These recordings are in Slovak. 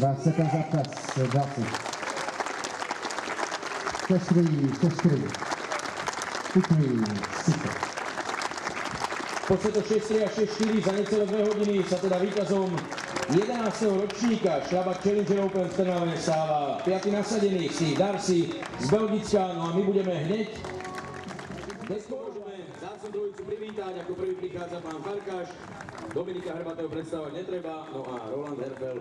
Last seconds up, that's it. 6-3. Victory, 6. Po setoch 6-3 a 6-4 za necelé 2 hodiny sa teda víťazom 11. ročníka Strabag Challenger Open v Trnave stáva 5. nasadený Steve Darcy z Belgicka. No a my budeme hneď môžeme zácnu trojicu privítať. Ako prvý prichádza pán Farkáš, Dominika Hrbatého predstavovať netreba, no a Roland Herfel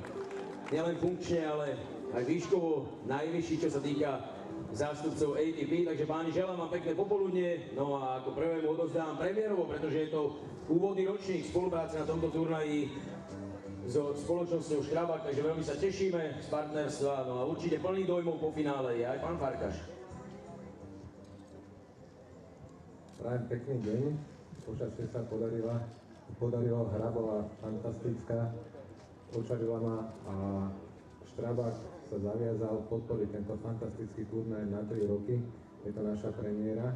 nielen funkčne, ale aj výškovo najvyšší, čo sa týka zástupcov ATP, takže páni, želám vám pekné popoludne, no a ako prvému odovzdám premiérovo, pretože je to úvodný ročník spolupráce na tomto turnaji so spoločnosťou Strabag, takže veľmi sa tešíme z partnerstva, no a určite plný dojmov po finále je aj pán Farkáš. Prajem pekný deň, počasie sa podarilo, hra bola fantastická, očarila ma a Strabag sa zaviazal podporiť tento fantastický turnaj na 3 roky. Je to naša premiéra.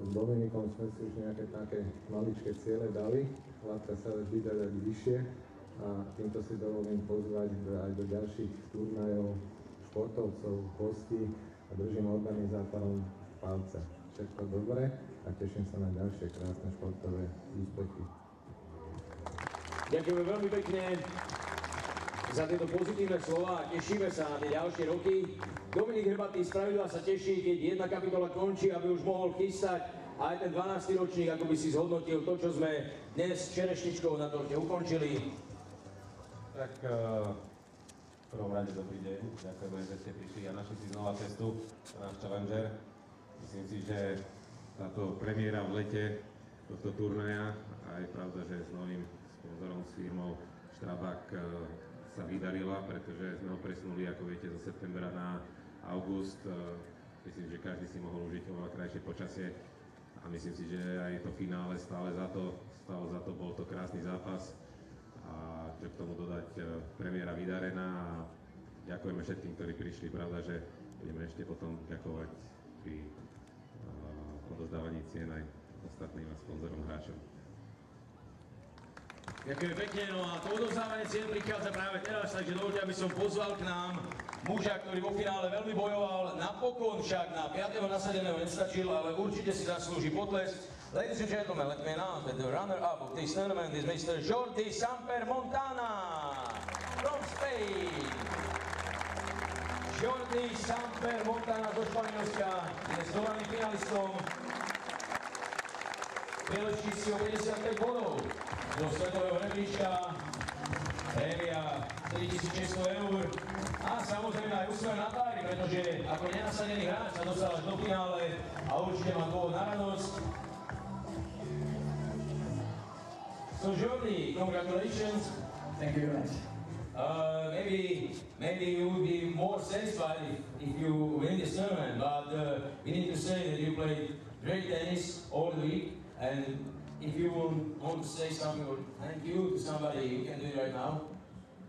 S Dominikom sme si už nejaké také maličké ciele dali. Hladka sa vždy dať vyššie a týmto si dovolím pozvať aj do ďalších turnajov športovcov, hostí a držím organizátorom palce. Všetko dobré a teším sa na ďalšie krásne športové úspechy. Ďakujeme veľmi pekne za tieto pozitívne slova a tešíme sa na tie ďalšie roky. Dominik Hrbatý spravidla sa teší, keď jedna kapitola končí, aby už mohol chystať aj ten 12. ročník, ako by si zhodnotil to, čo sme dnes čerešničkou na torte ukončili. Tak v prvom rade dobrý deň, ďakujeme, že ste prišli a našli si znova cestu na náš Challenger. Myslím si, že táto premiéra v lete tohto turnaja a je pravda, že s novým sponzorom, s firmou Strabag sa vydarila, pretože sme ho presunuli, ako viete, zo septembra na august. Myslím, že každý si mohol užiť oveľa krajšie počasie a myslím si, že aj to finále stalo za to, bol to krásny zápas a že k tomu dodať premiéra vydarená a ďakujeme všetkým, ktorí prišli. Pravda, že budeme ešte potom ďakovať pri odozdávaní cien aj ostatným a sponzorom hráčom. Ďakujem pekne, no a to odovzdávanie cien prichádza práve teraz, takže dovoľte, aby som pozval k nám muža, ktorý vo finále veľmi bojoval, napokon však na 5. nasadeného nestačil, ale určite si zaslúži potlesk. Ladies and gentlemen, let me announce that the runner-up of this tournament is Mr. Jordi Samper Montana from Spain. Jordi Samper Montana zo Španielska je zdolným finalistom. Prileží si o 55 bodov. Do svetového rebríčka, prémia 3600 eur a samozrejme aj úsmev na tvári, pretože ako nenasadený hráč sa dostal až do finále a určite má dôvod na radosť. So Jordi, congratulations. Thank you very much. Maybe you would be more satisfied if you win this tournament, but we need to say that you played great tennis all the week, and if you want to say something or thank you to somebody, you can do it right now.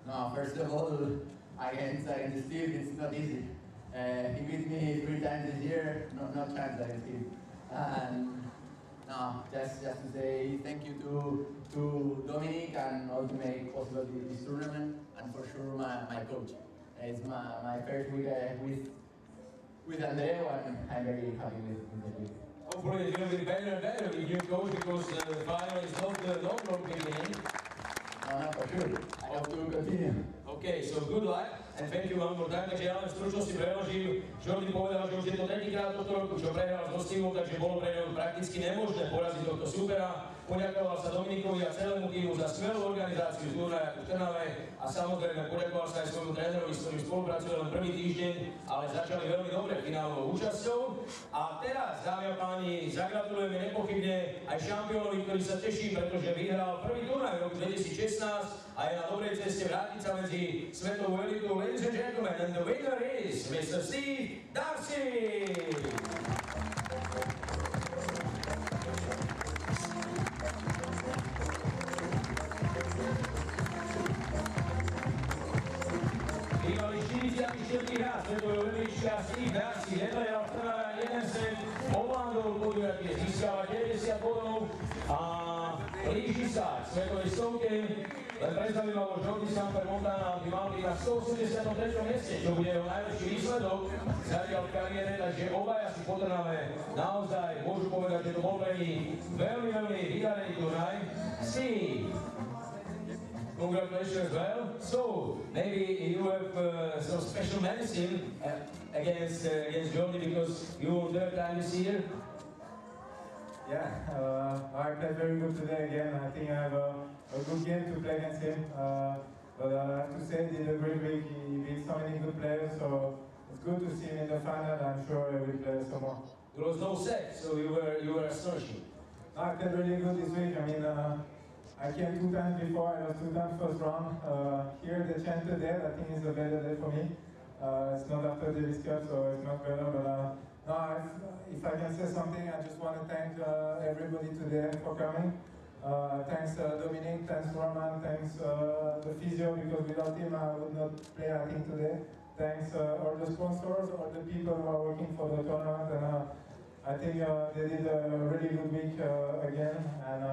No, first of all, I can say Steve, it's not easy. He beat me 3 times this year, not chance against Steve. And no, just to say thank you to Dominic and all to make possible this tournament, and for sure my coach. It's my first week with Andreu, and I'm very happy with the week. Hopefully it's going to be better and better with you, coach, because the final is not the long beginning. No, for sure. I hope to continue. Okay, so good luck and thank you one more time. Takže ja len v stručnosti preložím. Jordi povedal, že už je to tretíkrát toto roku, čo prehral s Dostivom, takže bolo pre neho prakticky nemožné poraziť tohto supera. Poďakoval sa Dominikovi a celému týmu za skvelú organizáciu turnaja v Trnave a samozrejme poďakoval sa aj svojmu trénerovi, s ktorým spolupracuje len prvý týždeň, ale začali veľmi dobre finálovou účasťou. A teraz, dámy a páni, zagratulujeme nepochybne aj šampiónovi, ktorý sa teší, pretože vyhral prvý turnaj v roku 2016 a je na dobrej ceste vrátiť sa medzi svetovú elitu. Ladies and gentlemen, and the winner is Mr. Steve Darcy! Bývalý 44. hráč svetového rebríčka Steve Darcy neprehral v Trnave jeden set, ovládol podujatie, získava 90 bodov a blíži sa k svetovej stovke. Len pre zaujímavosť, Jordi Samper Montana by mal byť na 183. mieste, čo bude jeho najlepší výsledok zatiaľ v kariére, takže obaja si potrnáme naozaj, môžu povedať, že to bol pre nich veľmi, veľmi vydarený turnaj. Steve, congratulations as well. So, maybe you have some special medicine against Jordi because you won third time this year. Yeah, I played very good today again. I think I have a good game to play against him. But I have to say, he did a great week. He beat so many good players, so it's good to see him in the final. I'm sure he will play some more. There was no set, so you were astonishing. I played really good this week. I mean, I came 2 times before. I was 2 times first round. Here, the chance today, I think is a better day for me. It's not after the Davis Cup, so it's not better. But no, if I can say something, I just want to thank everybody today for coming. Thanks Dominic, thanks Roman, thanks the physio, because without him I would not play, I think, today. Thanks all the sponsors, all the people who are working for the tournament, and I think they did a really good week again. And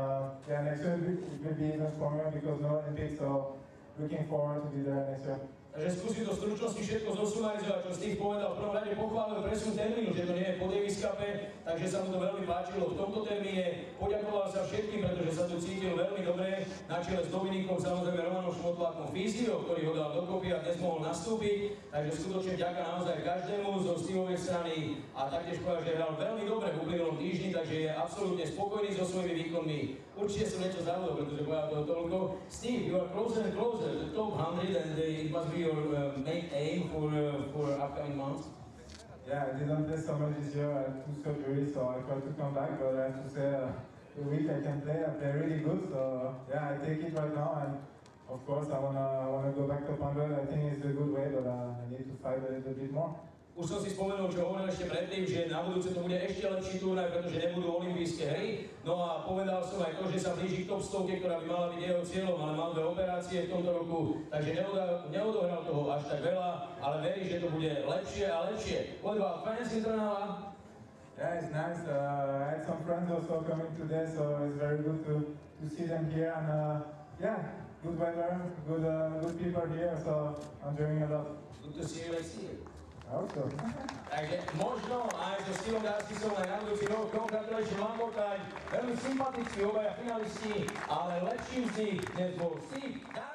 yeah, next year it will be even stronger because no Olympics, so looking forward to be there next year. Takže skúsim to v stručnosti všetko zosumarizovať, čo Steve povedal. V prvom rade pochválil presun termínu, že to nie je po Davis Cupe, takže sa mu to veľmi páčilo v tomto termíne. Poďakoval sa všetkým, pretože sa tu cítil veľmi dobre. Na čele s Dominikom, samozrejme Romanom Šmotlákom fyzio, ktorý ho dal dokopy a dnes mohol nastúpiť. Takže skutočne ďaká naozaj každému zo Steveovej strany a taktiež povedal, že hral veľmi dobre v uplynulom týždni, takže je absolútne spokojný so svojimi výkonmi. Určite som niečo zabudol, pretože povedal toho toľko. Steve, you are closer and closer to the top 100 and it must be your main aim for upcoming months? Yeah, I didn't play so much this year. I had 2 surgeries, so I tried to come back. But I have to say, the week I can play, I play really good. So yeah, I take it right now. And of course, I wanna go back to 100. I think it's a good way, but I need to fight a little bit more. Už som si spomenul, čo hovoril ešte predtým, že na budúce to bude ešte lepší turnaj, pretože nebudú olympijské hry. No a povedal som aj to, že sa blíži k top 100, ktorá by mala byť jeho cieľom, ale mal 2 operácie v tomto roku, takže neodohral toho až tak veľa, ale verí, že to bude lepšie a lepšie. What about fans in Trnava? Yeah, it's nice. I had some friends also coming today, so it's very good to see them here. And yeah, good weather, good people here, so I'm enjoying a lot. Good to see you next year. Also. Takže možno aj so Steveom Darcisom aj na budúci rok, congratulations one more time. Veľmi sympatickí obaja finalisti, ale lepším z nich dnes bol Steve Darcis.